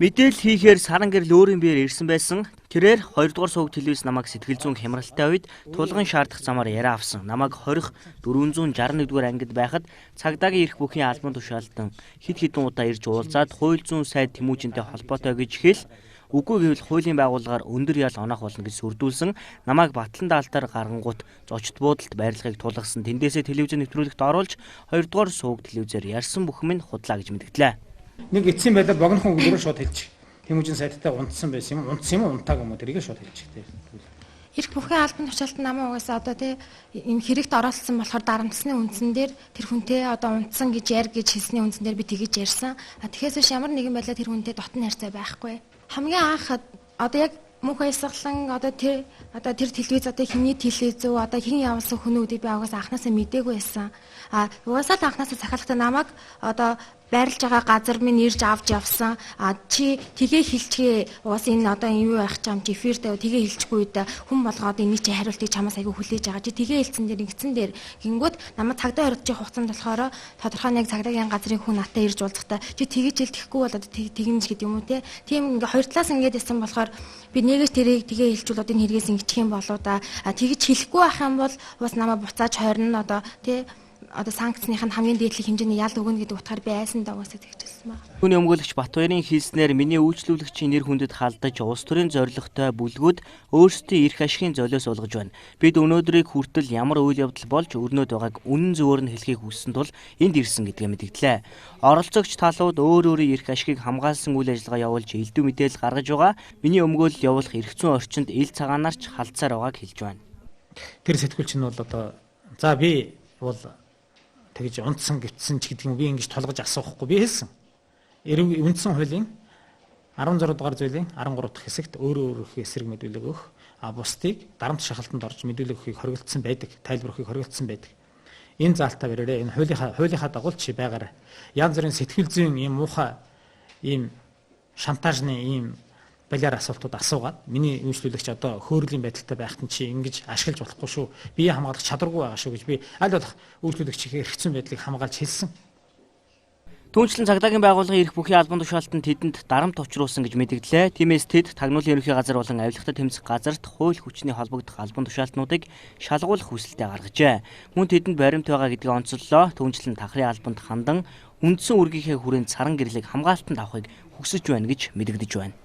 Мэдээлэл хийхээр саран гэрэл өөрийн биеэр ирсэн байсан. Тэрээр 2 дугаар суваг телевиз намайг сэтгэл зүйн хямралтай үед тулгын шаардах замаар яриа авсан. Намайг хорих 461 дугаар ангид байхад цагдаагийн эрх бүхийн албан тушаалтан хэд хэдэн удаа ирж уулзаад хууль зүйн сайд Тэмүүжинтэй холбоотой гэж хэл үгүй гэвэл хуулийн байгууллагаар өндөр ял оноох болно гэж сүрдүүлсэн. Намайг Батлан даалтаар гаргангуут зочд буудалд барилгыг тулгасан. Тэндээсээ телевизэн нэвтрүүлэгт оруулж 2 дугаар суваг телевизээр ярьсан бүхэн минь худлаа гэж мэдгдлээ. Нэг эцсийн байдлаар богинохон өгдөрөөр шууд хэлчих. Тэмүүжин сайттай унтсан байсан юм. Унтсан юм уу, унтааг юм уу тэрийг шууд хэлчих. Эрх бүхийн албан тушаалтан намаа угаасаа одоо энэ хэрэгт оролцсон болохоор дарамтсны үндсэн дээр тэр хүнтэй одоо унтсан гэж яар гэж хэлсний үндсэн дээр би тэгэж ярьсан. Тэгэхээс биш ямар нэгэн байдлаар тэр хүнтэй дотн харьцаа байхгүй. Хамгийн анх одоо яг мөнх баясгалан одоо тэр телевиз одоо хиний телевиз үү одоо хин явуулсан хүн үүдийг би угаасаа анхнаасаа мэдээгүй байсан. Угаасаа л анхнаасаа захиалгатай намайг одоо байрлаж байгаа газар минь ирж авч явсан. Чи тгээ хэлчихээ. Уус энэ одоо юу байх ч юм чи эфиртэй тгээ хэлчихгүй үед хүн болгоод энэ чи хариултыг чамаас аягүй хүлээж байгаа. Чи тгээ хэлсэн дээр ингэсэн дээр гингүүд намайг цагдаа оролцох хугацаанд болохоор тодорхой нэг цагдаагийн газрын хүн натаа ирж уулзахдаа чи тгийж хэл тэхгүй бол одоо тэгнэж гэдэг юм уу те. Тийм ингээ хоёр талаас ингээд исэн болохоор би нэгээс тэрийг тгээ хэлчихвэл одоо энэ хэрэгээс ингэчих юм болоо да. Тэгэж хэлэхгүй байх юм бол уус намайг буцааж хойрно одоо те. Одоо санкцных нь хамгийн дээдлэг хэмжээний ял өгнө гэдэг утгаар би айсандаа уусаа тэгчихсэн байна. Түүний өмгөөлөгч Батбаярын хэлснээр миний үйлчлүүлэгчийн нэр хүндэд халдаж улс төрийн зорилготой бүлгүүд өөрсдийн эрх ашигын золиос олгож байна. Бид өнөөдрийг хүртэл ямар үйл явдал болж өрнөд байгааг үнэн зөвөөр нь хэлхийг хүссэн тул энд ирсэн гэдгээ мэдгдлээ. Оролцогч талууд өөр өөрийн эрх ашигыг хамгаалсан үйл ажиллагаа явуулж элдв мэдээлэл гаргаж байгаа. Миний өмгөөлөл явуулах эрх зүйн орчинд ил цагаанаар ч халдсаар байгааг хэлж байна. Тэр сэтгүүлч нь бол одоо за би бол тэгж унтсан гитсэн ч гэдэг юм би ингэж толгож асуухгүй би хэлсэн. Үндсэн хуулийн 16 дугаар зүйлийн 13 дахь хэсэгт өөр эсрэг мэдүүлэг өгөх бусдыг дарамт шахалтанд орж мэдүүлэг өгөхийг хориглосон байдаг, тайлбар өгөхийг хориглосон байдаг. Энэ заалтаа бариараа энэ хуулийнхаа дагуу чи байгаарай. Янз бүрийн сэтгэл зүйн ийм муухай ийм шантажны ийм балиар асуултууд асуугаад миний үйлчлүүлэгч одоо хөөрлийн байдалтай байхад нь чи ингэж ашиглаж болохгүй шүү. Бие хамгаалах чадваргүй байгаа шүү гэж би аль болох үйлчлүүлэгчийн эрх зүйн байдлыг хамгаалж хэлсэн. Түүнчлэн цагдаагийн байгууллагын эрх бүхийн албан тушаалтанд тэдэнд дарамт учруулсан гэж мэдгдлээ. Тиймээс тэд тагнуулын ерөнхий газар болон авилгатай тэмцэх газарт хууль хүчний холбогдох албан тушаалтнуудыг шалгуулах хүсэлтэд гаргажээ. Мөн тэдэнд баримт байгаа гэдгийг онцоллоо. Түүнчлэн тахрын албанд хандан үндсэн үргийнхээ хүрээнд саран гэрлийг хамгаалтанд авахыг хүсэж байна гэж мэдэгдэж байна.